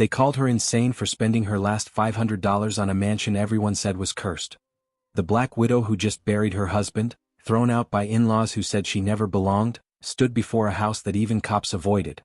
They called her insane for spending her last $500 on a mansion everyone said was cursed. The black widow who just buried her husband, thrown out by in-laws who said she never belonged, stood before a house that even cops avoided.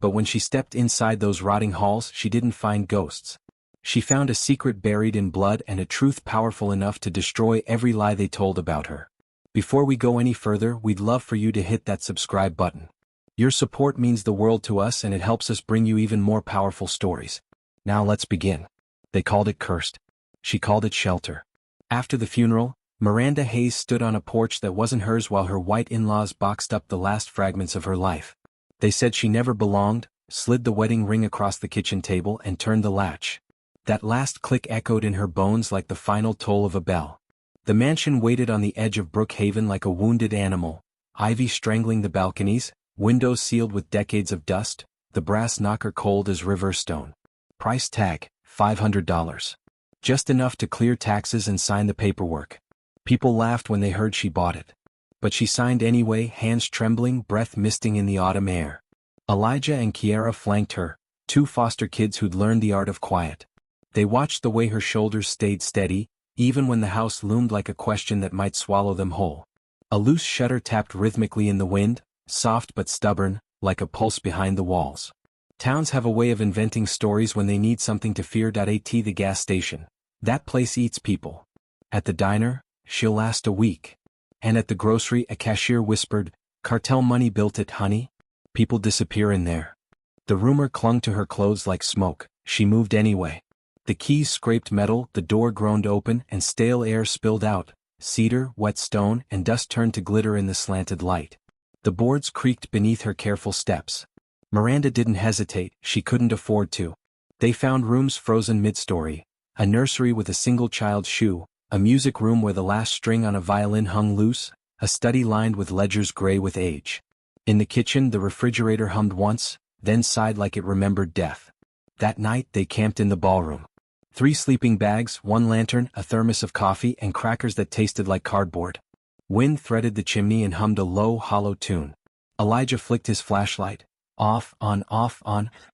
But when she stepped inside those rotting halls, she didn't find ghosts. She found a secret buried in blood and a truth powerful enough to destroy every lie they told about her. Before we go any further, we'd love for you to hit that subscribe button. Your support means the world to us and it helps us bring you even more powerful stories. Now let's begin. They called it cursed. She called it shelter. After the funeral, Miranda Hayes stood on a porch that wasn't hers while her white in-laws boxed up the last fragments of her life. They said she never belonged, slid the wedding ring across the kitchen table and turned the latch. That last click echoed in her bones like the final toll of a bell. The mansion waited on the edge of Brookhaven like a wounded animal, ivy strangling the balconies, windows sealed with decades of dust, the brass knocker cold as river stone. Price tag, $500. Just enough to clear taxes and sign the paperwork. People laughed when they heard she bought it. But she signed anyway, hands trembling, breath misting in the autumn air. Elijah and Kiara flanked her, two foster kids who'd learned the art of quiet. They watched the way her shoulders stayed steady, even when the house loomed like a question that might swallow them whole. A loose shutter tapped rhythmically in the wind, soft but stubborn, like a pulse behind the walls. Towns have a way of inventing stories when they need something to fear. At the gas station. That place eats people. At the diner, she'll last a week. And at the grocery, a cashier whispered, "Cartel money built it, honey." People disappear in there. The rumor clung to her clothes like smoke. She moved anyway. The keys scraped metal, the door groaned open, and stale air spilled out. Cedar, wet stone, and dust turned to glitter in the slanted light. The boards creaked beneath her careful steps. Miranda didn't hesitate, she couldn't afford to. They found rooms frozen mid-story, a nursery with a single child's shoe, a music room where the last string on a violin hung loose, a study lined with ledgers gray with age. In the kitchen, the refrigerator hummed once, then sighed like it remembered death. That night, they camped in the ballroom. 3 sleeping bags, 1 lantern, a thermos of coffee, and crackers that tasted like cardboard. Wind threaded the chimney and hummed a low, hollow tune. Elijah flicked his flashlight. Off, on,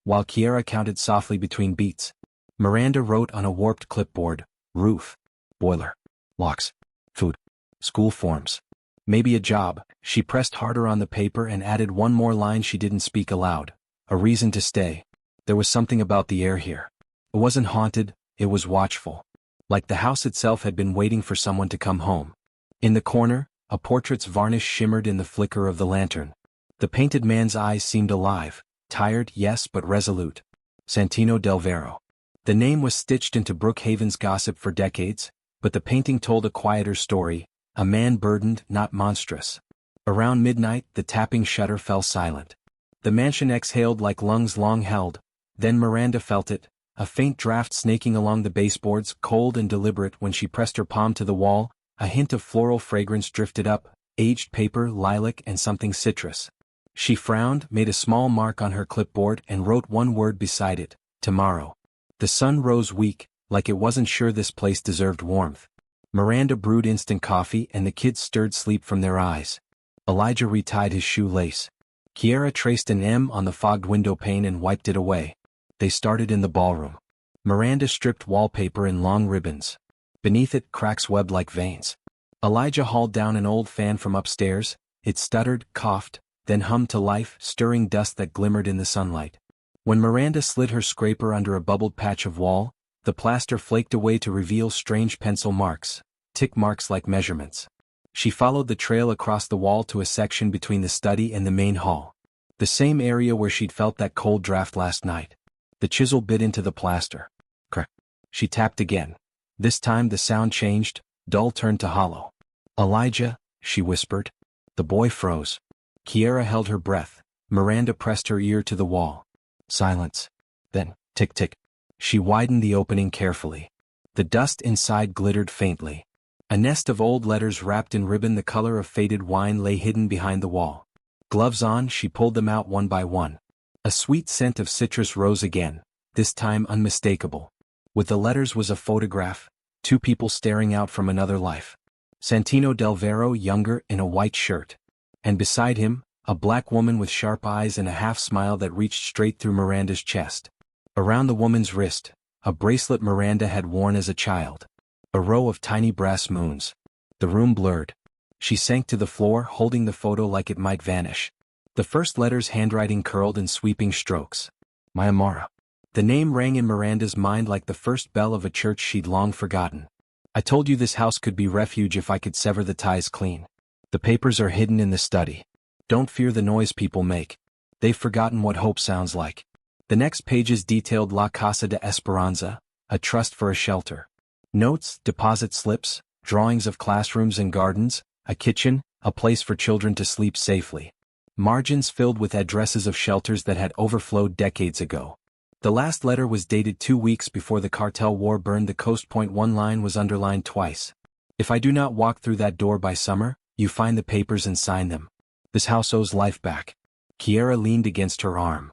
while Kiara counted softly between beats. Miranda wrote on a warped clipboard, roof, boiler, locks, food, school forms. Maybe a job. She pressed harder on the paper and added one more line she didn't speak aloud. A reason to stay. There was something about the air here. It wasn't haunted, it was watchful. Like the house itself had been waiting for someone to come home. In the corner, a portrait's varnish shimmered in the flicker of the lantern. The painted man's eyes seemed alive, tired, yes, but resolute. Santino Del Vero. The name was stitched into Brookhaven's gossip for decades, but the painting told a quieter story, a man burdened, not monstrous. Around midnight, the tapping shutter fell silent. The mansion exhaled like lungs long held, then Miranda felt it, a faint draft snaking along the baseboards, cold and deliberate. When she pressed her palm to the wall, a hint of floral fragrance drifted up, aged paper, lilac, and something citrus. She frowned, made a small mark on her clipboard, and wrote one word beside it, tomorrow. The sun rose weak, like it wasn't sure this place deserved warmth. Miranda brewed instant coffee and the kids stirred sleep from their eyes. Elijah retied his shoelace. Kiara traced an M on the fogged window pane and wiped it away. They started in the ballroom. Miranda stripped wallpaper in long ribbons. Beneath it, cracks webbed like veins. Elijah hauled down an old fan from upstairs. It stuttered, coughed, then hummed to life, stirring dust that glimmered in the sunlight. When Miranda slid her scraper under a bubbled patch of wall, the plaster flaked away to reveal strange pencil marks, tick marks like measurements. She followed the trail across the wall to a section between the study and the main hall. The same area where she'd felt that cold draft last night. The chisel bit into the plaster. Crack. She tapped again. This time the sound changed, dull turned to hollow. "Elijah," she whispered. The boy froze. Kiara held her breath. Miranda pressed her ear to the wall. Silence. Then, tick-tick. She widened the opening carefully. The dust inside glittered faintly. A nest of old letters wrapped in ribbon the color of faded wine lay hidden behind the wall. Gloves on, she pulled them out one by one. A sweet scent of citrus rose again, this time unmistakable. With the letters was a photograph, 2 people staring out from another life. Santino Del Vero, younger, in a white shirt. And beside him, a black woman with sharp eyes and a half-smile that reached straight through Miranda's chest. Around the woman's wrist, a bracelet Miranda had worn as a child. A row of tiny brass moons. The room blurred. She sank to the floor, holding the photo like it might vanish. The first letter's handwriting curled in sweeping strokes. My Amara. The name rang in Miranda's mind like the first bell of a church she'd long forgotten. I told you this house could be refuge if I could sever the ties clean. The papers are hidden in the study. Don't fear the noise people make. They've forgotten what hope sounds like. The next pages detailed La Casa de Esperanza, a trust for a shelter. Notes, deposit slips, drawings of classrooms and gardens, a kitchen, a place for children to sleep safely. Margins filled with addresses of shelters that had overflowed decades ago. The last letter was dated 2 weeks before the cartel war burned the coast. One line was underlined twice. If I do not walk through that door by summer, you find the papers and sign them. This house owes life back. Kiera leaned against her arm.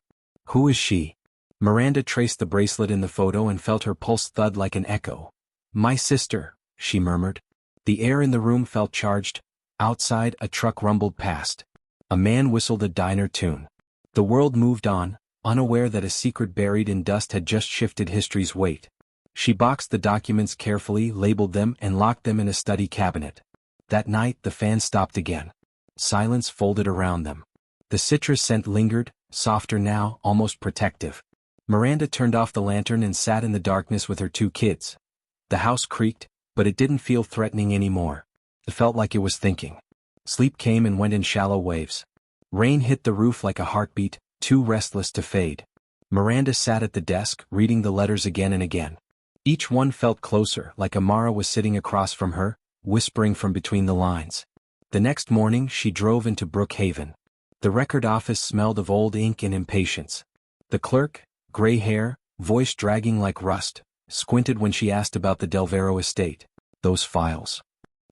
Who is she? Miranda traced the bracelet in the photo and felt her pulse thud like an echo. My sister, she murmured. The air in the room felt charged. Outside, a truck rumbled past. A man whistled a diner tune. The world moved on, unaware that a secret buried in dust had just shifted history's weight. She boxed the documents carefully, labeled them, and locked them in a study cabinet. That night, the fan stopped again. Silence folded around them. The citrus scent lingered, softer now, almost protective. Miranda turned off the lantern and sat in the darkness with her 2 kids. The house creaked, but it didn't feel threatening anymore. It felt like it was thinking. Sleep came and went in shallow waves. Rain hit the roof like a heartbeat, too restless to fade. Miranda sat at the desk, reading the letters again and again. Each one felt closer, like Amara was sitting across from her, whispering from between the lines. The next morning she drove into Brookhaven. The record office smelled of old ink and impatience. The clerk, gray hair, voice dragging like rust, squinted when she asked about the Delvero estate. Those files.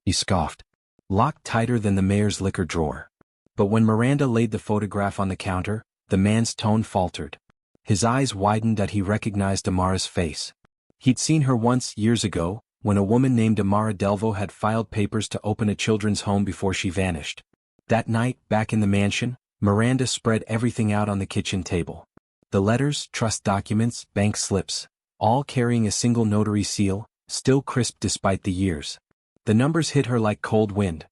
He scoffed. Locked tighter than the mayor's liquor drawer. But when Miranda laid the photograph on the counter, the man's tone faltered. His eyes widened that he recognized Amara's face. He'd seen her once, years ago, when a woman named Amara Delvo had filed papers to open a children's home before she vanished. That night, back in the mansion, Miranda spread everything out on the kitchen table. The letters, trust documents, bank slips, all carrying a single notary seal, still crisp despite the years. The numbers hit her like cold wind.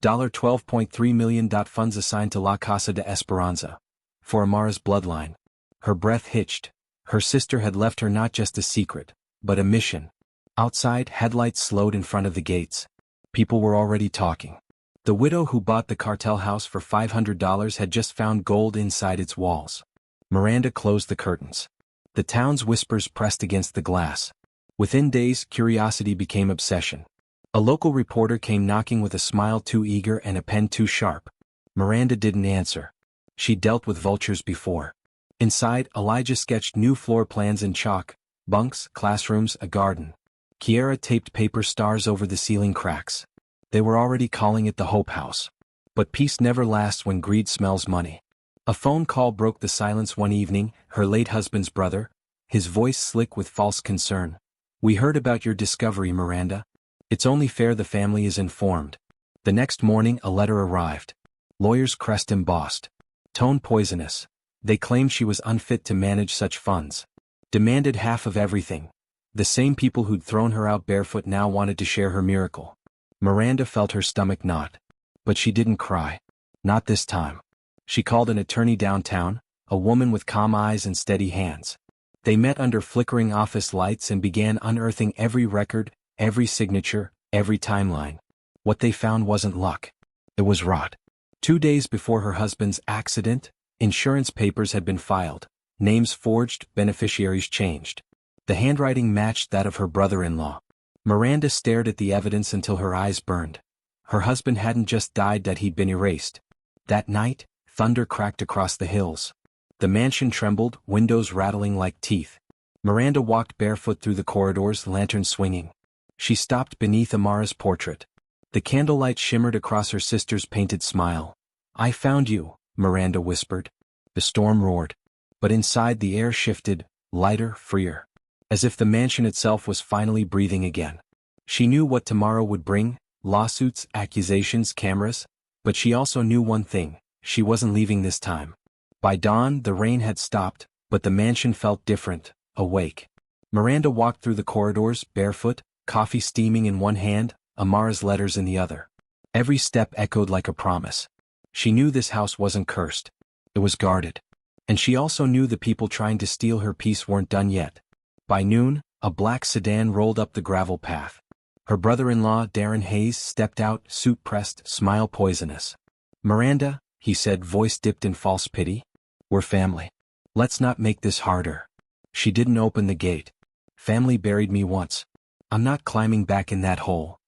$12.3 million funds assigned to La Casa de Esperanza. For Amara's bloodline. Her breath hitched. Her sister had left her not just a secret, but a mission. Outside, headlights slowed in front of the gates. People were already talking. The widow who bought the cartel house for $500 had just found gold inside its walls. Miranda closed the curtains. The town's whispers pressed against the glass. Within days, curiosity became obsession. A local reporter came knocking with a smile too eager and a pen too sharp. Miranda didn't answer. She dealt with vultures before. Inside, Elijah sketched new floor plans in chalk, bunks, classrooms, a garden. Kiera taped paper stars over the ceiling cracks. They were already calling it the Hope House. But peace never lasts when greed smells money. A phone call broke the silence one evening, her late husband's brother, his voice slick with false concern. We heard about your discovery, Miranda. It's only fair the family is informed. The next morning a letter arrived. Lawyer's crest embossed. Tone poisonous. They claimed she was unfit to manage such funds. Demanded half of everything. The same people who'd thrown her out barefoot now wanted to share her miracle. Miranda felt her stomach knot. But she didn't cry. Not this time. She called an attorney downtown, a woman with calm eyes and steady hands. They met under flickering office lights and began unearthing every record, every signature, every timeline. What they found wasn't luck. It was rot. 2 days before her husband's accident, insurance papers had been filed, names forged, beneficiaries changed. The handwriting matched that of her brother-in-law. Miranda stared at the evidence until her eyes burned. Her husband hadn't just died, that he'd been erased. That night, thunder cracked across the hills. The mansion trembled, windows rattling like teeth. Miranda walked barefoot through the corridors, lantern swinging. She stopped beneath Amara's portrait. The candlelight shimmered across her sister's painted smile. I found you, Miranda whispered. The storm roared. But inside the air shifted, lighter, freer. As if the mansion itself was finally breathing again. She knew what tomorrow would bring, lawsuits, accusations, cameras. But she also knew one thing, she wasn't leaving this time. By dawn the rain had stopped, But the mansion felt different, awake. Miranda walked through the corridors, barefoot, coffee steaming in one hand, Amara's letters in the other. Every step echoed like a promise. She knew this house wasn't cursed. It was guarded. And she also knew the people trying to steal her peace weren't done yet. By noon, a black sedan rolled up the gravel path. Her brother-in-law, Darren Hayes, stepped out, suit pressed, smile poisonous. "Miranda," he said, voice dipped in false pity. "We're family. Let's not make this harder." She didn't open the gate. "Family buried me once. I'm not climbing back in that hole."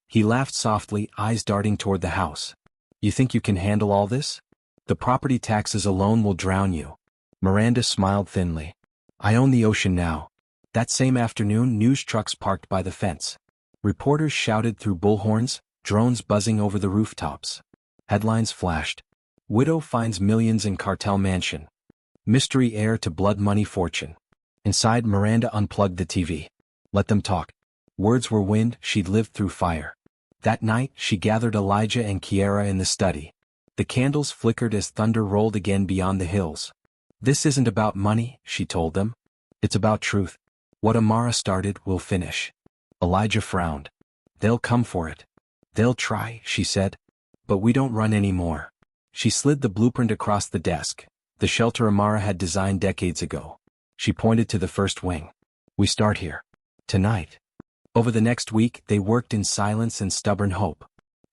He laughed softly, eyes darting toward the house. "You think you can handle all this? The property taxes alone will drown you." Miranda smiled thinly. "I own the ocean now." That same afternoon, news trucks parked by the fence. Reporters shouted through bullhorns, drones buzzing over the rooftops. Headlines flashed. "Widow finds millions in cartel mansion. Mystery heir to blood money fortune." Inside, Miranda unplugged the TV. Let them talk. Words were wind, she'd lived through fire. That night, she gathered Elijah and Kiara in the study. The candles flickered as thunder rolled again beyond the hills. "This isn't about money," she told them. "It's about truth. What Amara started will finish." Elijah frowned. "They'll come for it. They'll try," she said. "But we don't run anymore." She slid the blueprint across the desk, the shelter Amara had designed decades ago. She pointed to the first wing. "We start here. Tonight." Over the next week, they worked in silence and stubborn hope.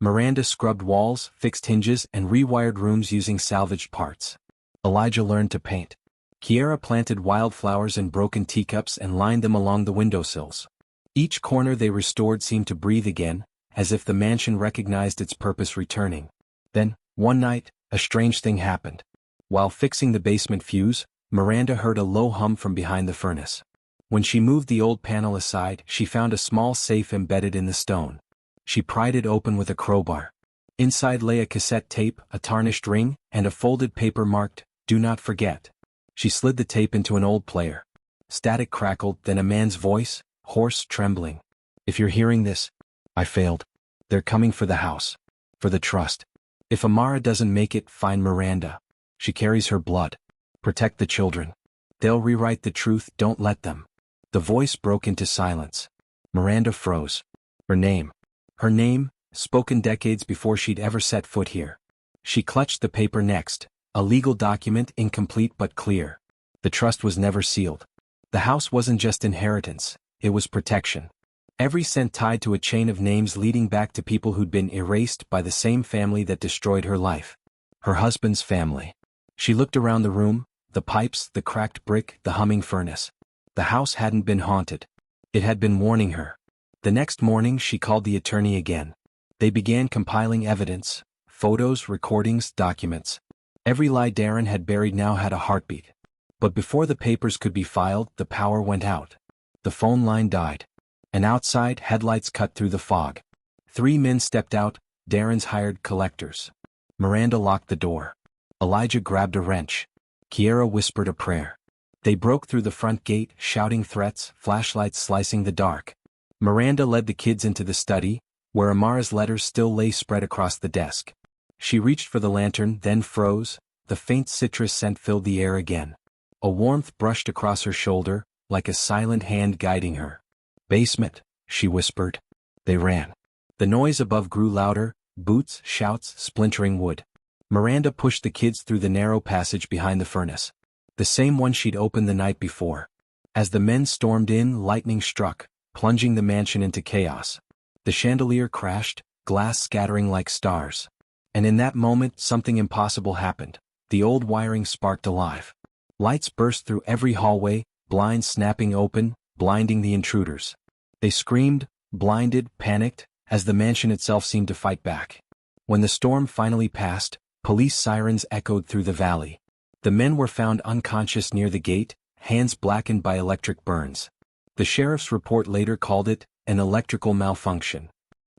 Miranda scrubbed walls, fixed hinges, and rewired rooms using salvaged parts. Elijah learned to paint. Kiara planted wildflowers in broken teacups and lined them along the windowsills. Each corner they restored seemed to breathe again, as if the mansion recognized its purpose returning. Then, one night, a strange thing happened. While fixing the basement fuse, Miranda heard a low hum from behind the furnace. When she moved the old panel aside, she found a small safe embedded in the stone. She pried it open with a crowbar. Inside lay a cassette tape, a tarnished ring, and a folded paper marked, "Do not forget." She slid the tape into an old player. Static crackled, then a man's voice, hoarse, trembling. "If you're hearing this, I failed. They're coming for the house. For the trust. If Amara doesn't make it, find Miranda. She carries her blood. Protect the children. They'll rewrite the truth, don't let them." The voice broke into silence. Miranda froze. Her name. Her name, spoken decades before she'd ever set foot here. She clutched the paper next, a legal document, incomplete but clear. The trust was never sealed. The house wasn't just inheritance, it was protection. Every cent tied to a chain of names leading back to people who'd been erased by the same family that destroyed her life. Her husband's family. She looked around the room, the pipes, the cracked brick, the humming furnace. The house hadn't been haunted. It had been warning her. The next morning she called the attorney again. They began compiling evidence, photos, recordings, documents. Every lie Darren had buried now had a heartbeat. But before the papers could be filed, the power went out. The phone line died. And outside, headlights cut through the fog. 3 men stepped out, Darren's hired collectors. Miranda locked the door. Elijah grabbed a wrench. Kiara whispered a prayer. They broke through the front gate, shouting threats, flashlights slicing the dark. Miranda led the kids into the study, where Amara's letters still lay spread across the desk. She reached for the lantern, then froze. The faint citrus scent filled the air again. A warmth brushed across her shoulder, like a silent hand guiding her. "Basement," she whispered. They ran. The noise above grew louder, boots, shouts, splintering wood. Miranda pushed the kids through the narrow passage behind the furnace. The same one she'd opened the night before. As the men stormed in, lightning struck, plunging the mansion into chaos. The chandelier crashed, glass scattering like stars. And in that moment, something impossible happened. The old wiring sparked alive. Lights burst through every hallway, blinds snapping open, blinding the intruders. They screamed, blinded, panicked, as the mansion itself seemed to fight back. When the storm finally passed, police sirens echoed through the valley. The men were found unconscious near the gate, hands blackened by electric burns. The sheriff's report later called it an electrical malfunction.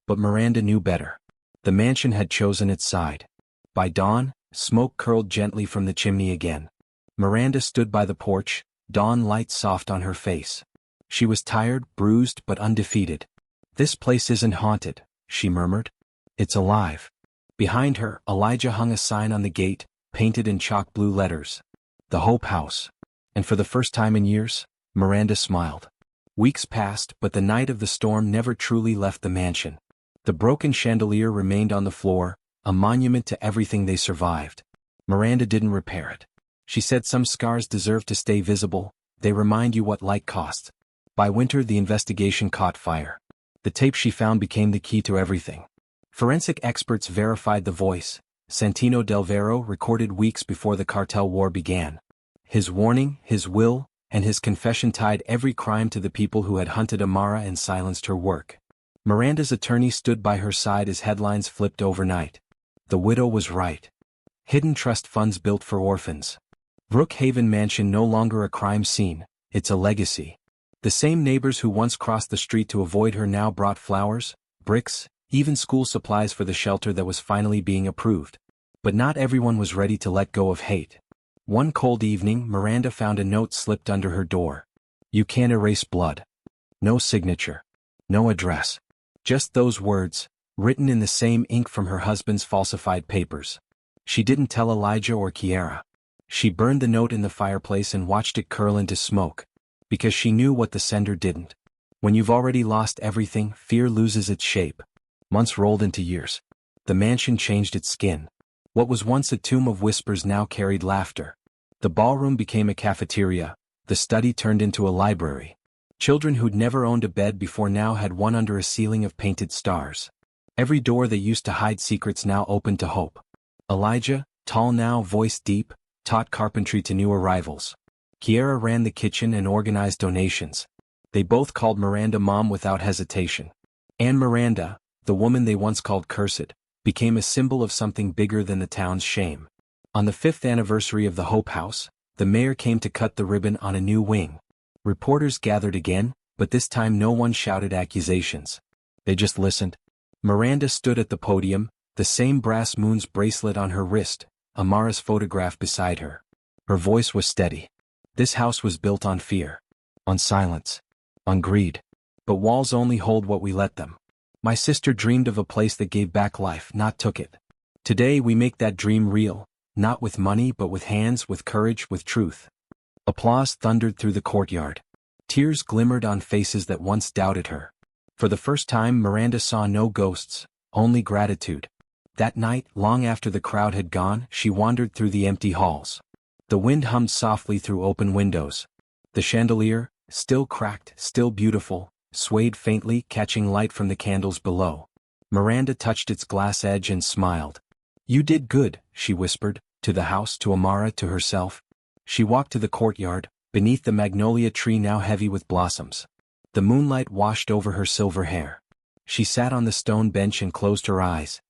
But Miranda knew better. The mansion had chosen its side. By dawn, smoke curled gently from the chimney again. Miranda stood by the porch, dawn light soft on her face. She was tired, bruised, but undefeated. "This place isn't haunted," she murmured. "It's alive." Behind her, Elijah hung a sign on the gate, painted in chalk blue letters. "The Hope House." And for the first time in years, Miranda smiled. Weeks passed, but the night of the storm never truly left the mansion. The broken chandelier remained on the floor, a monument to everything they survived. Miranda didn't repair it. She said some scars deserve to stay visible, they remind you what light costs. By winter the investigation caught fire. The tape she found became the key to everything. Forensic experts verified the voice. Santino Del Vero recorded weeks before the cartel war began. His warning, his will, and his confession tied every crime to the people who had hunted Amara and silenced her work. Miranda's attorney stood by her side as headlines flipped overnight. The widow was right. Hidden trust funds built for orphans. Brookhaven Mansion no longer a crime scene, it's a legacy. The same neighbors who once crossed the street to avoid her now brought flowers, bricks, even school supplies for the shelter that was finally being approved. But not everyone was ready to let go of hate. One cold evening Miranda found a note slipped under her door. You can't erase blood. No signature. No address. Just those words, written in the same ink from her husband's falsified papers. She didn't tell Elijah or Kiara. She burned the note in the fireplace and watched it curl into smoke. Because she knew what the sender didn't. When you've already lost everything, fear loses its shape. Months rolled into years. The mansion changed its skin. What was once a tomb of whispers now carried laughter. The ballroom became a cafeteria, the study turned into a library. Children who'd never owned a bed before now had one under a ceiling of painted stars. Every door that used to hide secrets now opened to hope. Elijah, tall now, voice deep, taught carpentry to new arrivals. Kiara ran the kitchen and organized donations. They both called Miranda Mom without hesitation. And Miranda, the woman they once called cursed, became a symbol of something bigger than the town's shame. On the 5th anniversary of the Hope House, the mayor came to cut the ribbon on a new wing. Reporters gathered again, but this time no one shouted accusations. They just listened. Miranda stood at the podium, the same brass moon's bracelet on her wrist, Amara's photograph beside her. Her voice was steady. This house was built on fear. On silence. On greed. But walls only hold what we let them. My sister dreamed of a place that gave back life, not took it. Today we make that dream real. Not with money but with hands, with courage, with truth. Applause thundered through the courtyard. Tears glimmered on faces that once doubted her. For the first time Miranda saw no ghosts, only gratitude. That night, long after the crowd had gone, she wandered through the empty halls. The wind hummed softly through open windows. The chandelier, still cracked, still beautiful, swayed faintly, catching light from the candles below. Miranda touched its glass edge and smiled. You did good, she whispered, to the house, to Amara, to herself. She walked to the courtyard, beneath the magnolia tree now heavy with blossoms. The moonlight washed over her silver hair. She sat on the stone bench and closed her eyes.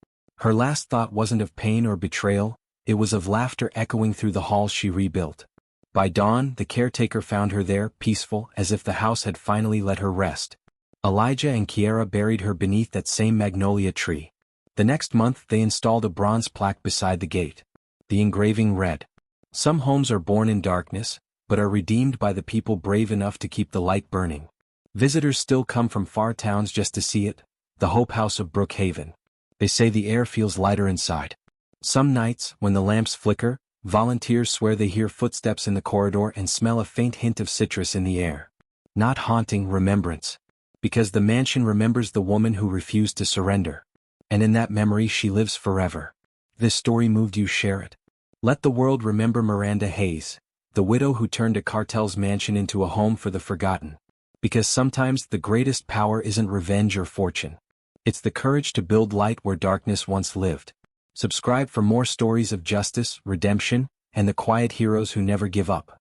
Her last thought wasn't of pain or betrayal, it was of laughter echoing through the halls she rebuilt. By dawn, the caretaker found her there, peaceful, as if the house had finally let her rest. Elijah and Kiara buried her beneath that same magnolia tree. The next month they installed a bronze plaque beside the gate. The engraving read, "Some homes are born in darkness, but are redeemed by the people brave enough to keep the light burning." Visitors still come from far towns just to see it, the Hope House of Brookhaven. They say the air feels lighter inside. Some nights, when the lamps flicker, volunteers swear they hear footsteps in the corridor and smell a faint hint of citrus in the air. Not haunting, remembrance. Because the mansion remembers the woman who refused to surrender. And in that memory she lives forever. This story moved you, share it. Let the world remember Miranda Hayes, the widow who turned a cartel's mansion into a home for the forgotten. Because sometimes the greatest power isn't revenge or fortune. It's the courage to build light where darkness once lived. Subscribe for more stories of justice, redemption, and the quiet heroes who never give up.